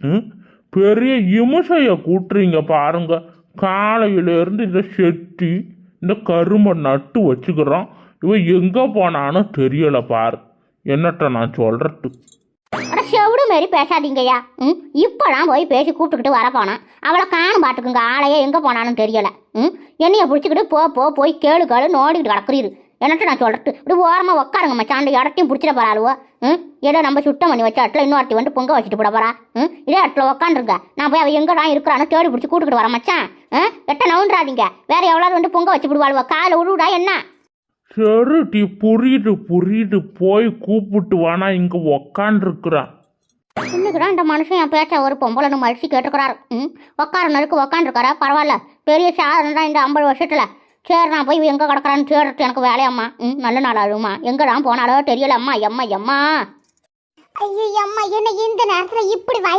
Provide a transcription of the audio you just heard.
ம் பெரிய இமுசையை கூட்டுறீங்க பாருங்க. காலையிலேருந்து இந்த செட்டி இந்த கரும்பை நட்டு வச்சுக்கிறோம். இவன் எங்கே போனான்னு தெரியல பாரு. என்னட்ட நான் சொல்றது. அட செவிடு மாரி பேசாதீங்கய்யா. இப்போலாம் போய் பேசி கூப்பிட்டுக்கிட்டு வர போனான். அவளை காணும் பாட்டுக்குங்க. ஆளையே எங்கே போனான்னு தெரியல. என்னைய பிடிச்சிக்கிட்டு போய் கேளு நோடிக்கிட்டு கிடக்குறீரு. என்னட்ட நான் சொல்றது. இப்படி ஓரமாக உட்காருங்க மச்சான். அந்த இடத்தையும் பிடிச்சிட போறாளுவோ. ஏதோ நம்ம சுத்தம் பண்ணி வச்ச இடத்துல இன்னொருத்தி வந்து பொங்க வச்சுட்டு போட போறா. இதே இடத்துல உட்காந்துருங்க. நான் போய் அவள் எங்கதான் இருக்கிறான்னு தேடி பிடிச்சி கூட்டுக்கிட்டு வரேன் மச்சான். எட்ட நவுன்றாதீங்க. வேற எவ்வளவு வந்து பொங்க வச்சு விடுவாளுவோ. காலை விடுடா என்ன. சரி புரியுது. போய் கூப்பிட்டு வானா இங்க உக்காண்டிருக்கிறான். இன்னைக்குதான் இந்த மனுஷன் என் பேச்ச ஒரு பொம்பளை மடிச்சு கேட்டுக்கிறாரு. உட்கார நறுக்கு உக்காண்டிருக்காரா. பரவாயில்ல, பெரிய சாதனை தான் இந்த 50 வருஷத்துல. சரி, நான் போய் எங்கே கிடக்குறான்னு தேடுறது எனக்கு வேலையம்மா. நல்ல நாள் அழுமா. எங்கே தான் போனாலோ தெரியல. அம்மா. ஐயோ அம்மா, என்ன இந்த நேரத்தில் இப்படி